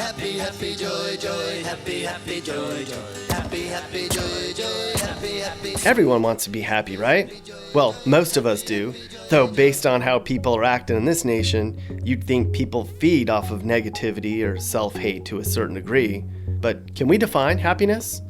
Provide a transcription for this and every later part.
Happy, happy, joy, joy, happy, happy, joy, joy, happy, happy, joy, joy, happy, happy. Everyone wants to be happy, right? Well, most of us do. Though based on how people are acting in this nation, you'd think people feed off of negativity or self-hate to a certain degree. But can we define happiness?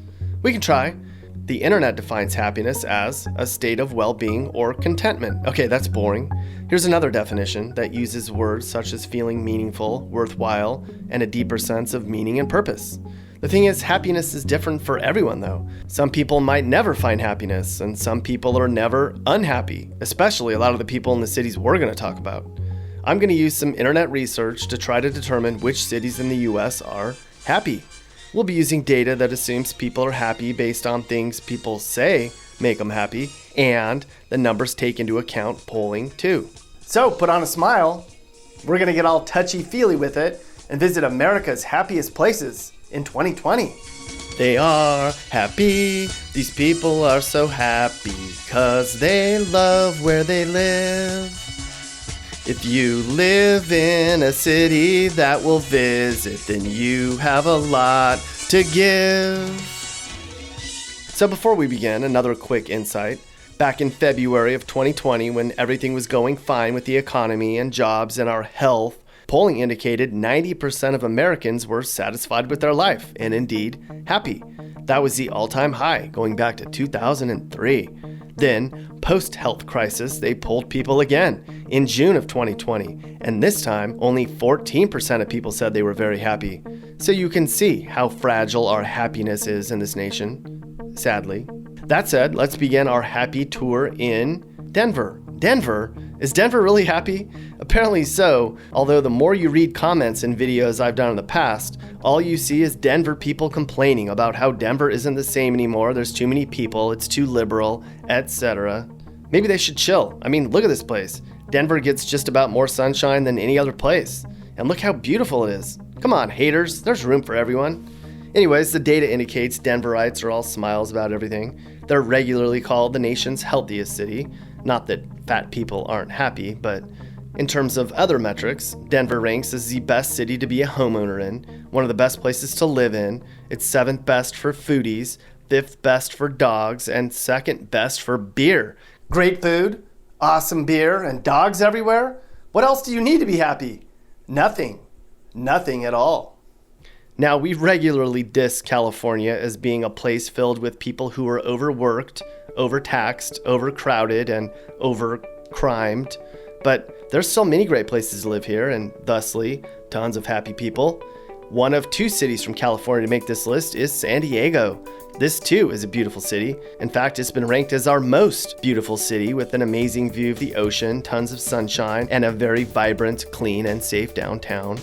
We can try. The internet defines happiness as a state of well-being or contentment. Okay, that's boring. Here's another definition that uses words such as feeling meaningful, worthwhile, and a deeper sense of meaning and purpose. The thing is, happiness is different for everyone though. Some people might never find happiness, and some people are never unhappy, especially a lot of the people in the cities we're going to talk about. I'm going to use some internet research to try to determine which cities in the US are happy. We'll be using data that assumes people are happy based on things people say make them happy, and the numbers take into account polling too. So put on a smile. We're going to get all touchy-feely with it and visit America's happiest places in 2020. They are happy. These people are so happy because they love where they live. If you live in a city that we'll visit, then you have a lot to give. So before we begin, another quick insight. Back in February of 2020, when everything was going fine with the economy and jobs and our health, polling indicated 90% of Americans were satisfied with their life and indeed happy. That was the all-time high going back to 2003. Then, post-health crisis, they polled people again in June of 2020, and this time only 14% of people said they were very happy. So you can see how fragile our happiness is in this nation, sadly. That said, let's begin our happy tour in Denver. Denver? Is Denver really happy? Apparently so, although the more you read comments and videos I've done in the past, all you see is Denver people complaining about how Denver isn't the same anymore, there's too many people, it's too liberal, etc. Maybe they should chill. I mean, look at this place. Denver gets just about more sunshine than any other place. And look how beautiful it is. Come on, haters, there's room for everyone. Anyways, the data indicates Denverites are all smiles about everything. They're regularly called the nation's healthiest city. Not that fat people aren't happy, but in terms of other metrics, Denver ranks as the best city to be a homeowner in, one of the best places to live in, it's 7th best for foodies, 5th best for dogs, and 2nd best for beer. Great food, awesome beer, and dogs everywhere? What else do you need to be happy? Nothing. Nothing at all. Now, we regularly diss California as being a place filled with people who are overworked, overtaxed, overcrowded, and overcrimed. But there's so many great places to live here, and thusly, tons of happy people. One of 2 cities from California to make this list is San Diego. This too is a beautiful city. In fact, it's been ranked as our most beautiful city with an amazing view of the ocean, tons of sunshine, and a very vibrant, clean, and safe downtown.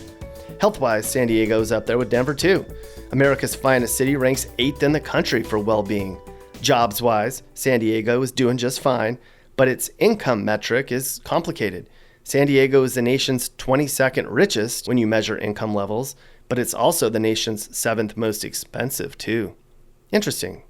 Health-wise, San Diego's up there with Denver too. America's finest city ranks 8th in the country for well-being. Jobs-wise, San Diego is doing just fine, but its income metric is complicated. San Diego is the nation's 22nd richest when you measure income levels, but it's also the nation's 7th most expensive too. Interesting.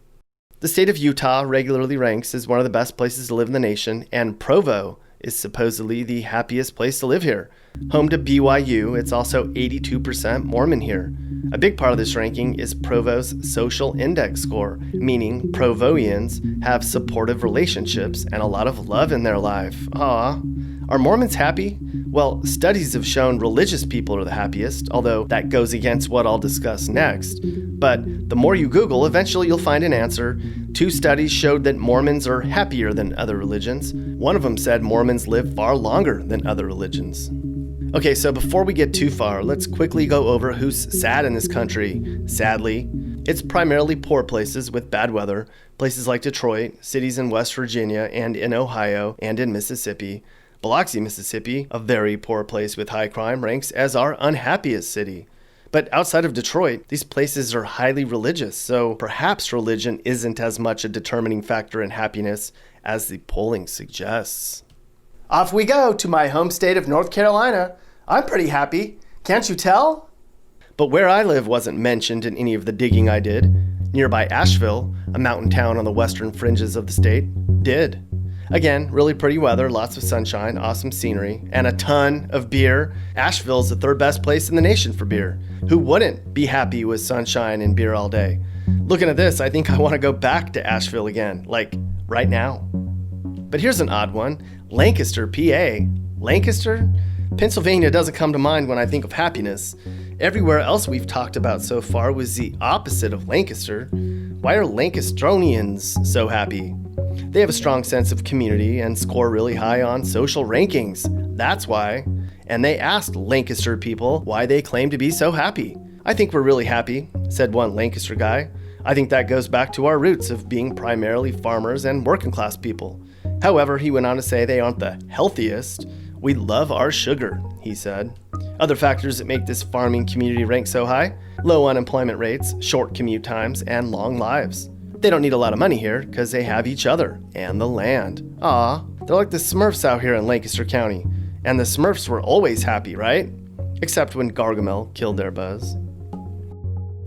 The state of Utah regularly ranks as one of the best places to live in the nation, and Provo is supposedly the happiest place to live here. Home to BYU, it's also 82% Mormon here. A big part of this ranking is Provo's social index score, meaning Provoians have supportive relationships and a lot of love in their life. Aw. Are Mormons happy? Well, studies have shown religious people are the happiest, although that goes against what I'll discuss next. But the more you Google, eventually you'll find an answer. 2 studies showed that Mormons are happier than other religions. One of them said Mormons live far longer than other religions. Okay, so before we get too far, let's quickly go over who's sad in this country. Sadly, it's primarily poor places with bad weather, places like Detroit, cities in West Virginia and in Ohio and in Mississippi. Biloxi, Mississippi, a very poor place with high crime, ranks as our unhappiest city. But outside of Detroit, these places are highly religious, so perhaps religion isn't as much a determining factor in happiness as the polling suggests. Off we go to my home state of North Carolina. I'm pretty happy. Can't you tell? But where I live wasn't mentioned in any of the digging I did. Nearby Asheville, a mountain town on the western fringes of the state, did. Again, really pretty weather, lots of sunshine, awesome scenery, and a ton of beer. Asheville's the third best place in the nation for beer. Who wouldn't be happy with sunshine and beer all day? Looking at this, I think I want to go back to Asheville again, like right now. But here's an odd one. Lancaster, PA. Lancaster? Pennsylvania doesn't come to mind when I think of happiness. Everywhere else we've talked about so far was the opposite of Lancaster. Why are Lancastronians so happy? They have a strong sense of community and score really high on social rankings. That's why. And they asked Lancaster people why they claim to be so happy. I think we're really happy, said one Lancaster guy. I think that goes back to our roots of being primarily farmers and working class people. However, he went on to say they aren't the healthiest. We love our sugar, he said. Other factors that make this farming community rank so high: low unemployment rates, short commute times, and long lives. They don't need a lot of money here because they have each other and the land. They're like the Smurfs out here in Lancaster County. And the Smurfs were always happy, right? Except when Gargamel killed their buzz.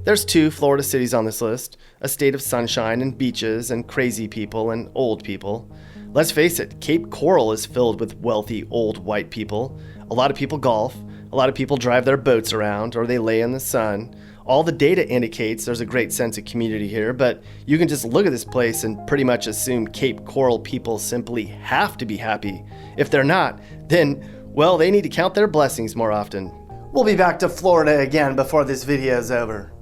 There's 2 Florida cities on this list, a state of sunshine and beaches and crazy people and old people. Let's face it, Cape Coral is filled with wealthy old white people. A lot of people golf, a lot of people drive their boats around, or they lay in the sun. All the data indicates there's a great sense of community here, but you can just look at this place and pretty much assume Cape Coral people simply have to be happy. If they're not, then, well, they need to count their blessings more often. We'll be back to Florida again before this video is over.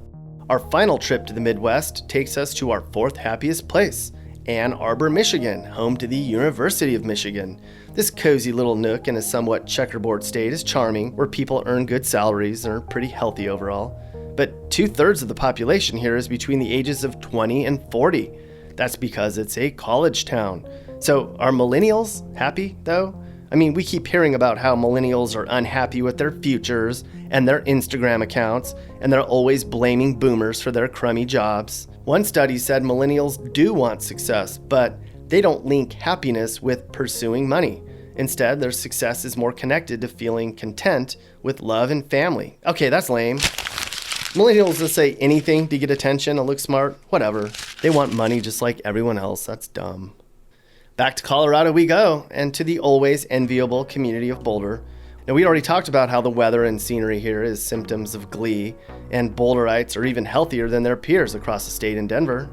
Our final trip to the Midwest takes us to our 4th happiest place, Ann Arbor, Michigan, home to the University of Michigan. This cozy little nook in a somewhat checkerboard state is charming, where people earn good salaries and are pretty healthy overall. But 2/3 of the population here is between the ages of 20 and 40. That's because it's a college town. So are millennials happy, though? I mean, we keep hearing about how millennials are unhappy with their futures and their Instagram accounts, and they're always blaming boomers for their crummy jobs. One study said millennials do want success, but they don't link happiness with pursuing money. Instead, their success is more connected to feeling content with love and family. Okay, that's lame. Millennials will say anything to get attention and look smart, whatever. They want money just like everyone else. That's dumb. Back to Colorado we go, and to the always enviable community of Boulder. Now, we already talked about how the weather and scenery here is symptoms of glee, and Boulderites are even healthier than their peers across the state in Denver.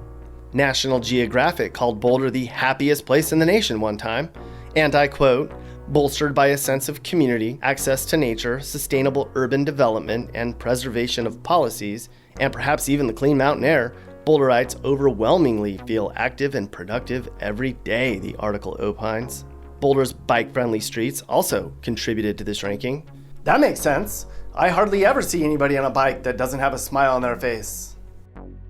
National Geographic called Boulder the happiest place in the nation one time, and I quote, "Bolstered by a sense of community, access to nature, sustainable urban development, and preservation of policies, and perhaps even the clean mountain air, Boulderites overwhelmingly feel active and productive every day," the article opines. Boulder's bike-friendly streets also contributed to this ranking. That makes sense. I hardly ever see anybody on a bike that doesn't have a smile on their face.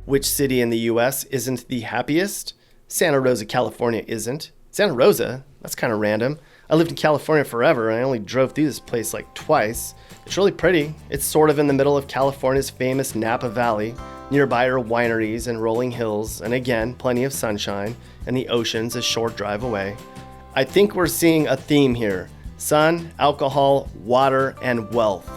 Which city in the US isn't the happiest? Santa Rosa, California isn't. Santa Rosa? That's kind of random. I lived in California forever and I only drove through this place like twice. It's really pretty. It's sort of in the middle of California's famous Napa Valley. Nearby are wineries and rolling hills, and again, plenty of sunshine, and the ocean's a short drive away. I think we're seeing a theme here: sun, alcohol, water, and wealth.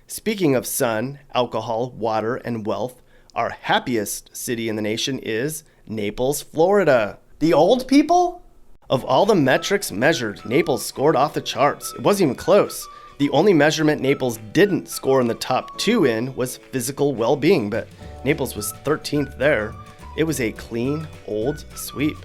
Speaking of sun, alcohol, water, and wealth, our happiest city in the nation is Naples, Florida. The old people? Of all the metrics measured, Naples scored off the charts. It wasn't even close. The only measurement Naples didn't score in the top 2 in was physical well-being, but Naples was 13th there. It was a clean, old sweep.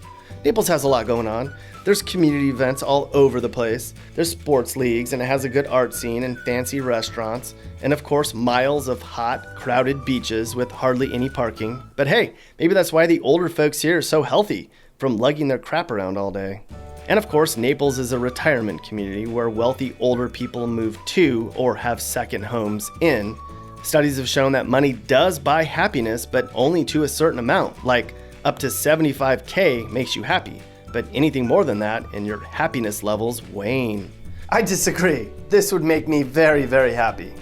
Naples has a lot going on. There's community events all over the place. There's sports leagues, and it has a good art scene and fancy restaurants. And of course, miles of hot, crowded beaches with hardly any parking. But hey, maybe that's why the older folks here are so healthy, from lugging their crap around all day. And of course, Naples is a retirement community where wealthy older people move to or have second homes in. Studies have shown that money does buy happiness, but only to a certain amount. Like up to $75K makes you happy, but anything more than that and your happiness levels wane. I disagree. This would make me very, very happy.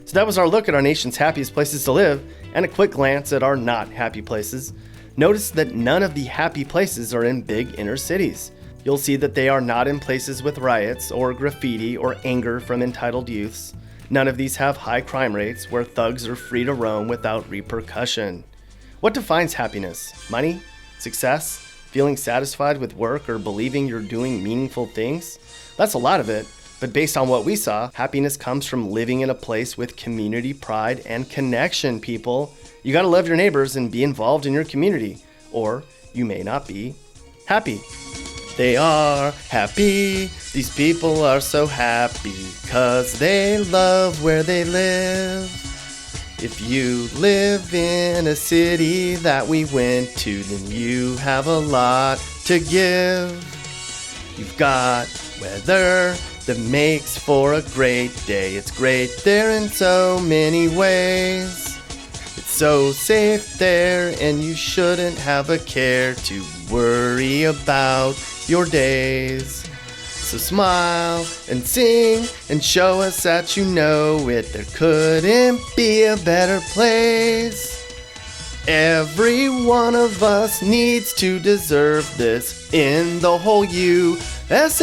So that was our look at our nation's happiest places to live, and a quick glance at our not happy places. Notice that none of the happy places are in big inner cities. You'll see that they are not in places with riots or graffiti or anger from entitled youths. None of these have high crime rates where thugs are free to roam without repercussion. What defines happiness? Money? Success? feeling satisfied with work, or believing you're doing meaningful things? That's a lot of it. But based on what we saw, happiness comes from living in a place with community pride and connection, people. You gotta love your neighbors and be involved in your community, or you may not be happy. They are happy. These people are so happy 'cause they love where they live. If you live in a city that we went to, then you have a lot to give. You've got weather that makes for a great day. It's great there in so many ways. It's so safe there, and you shouldn't have a care to worry about your days. So smile and sing and show us that you know it. There couldn't be a better place. Every one of us needs to deserve this in the whole USA.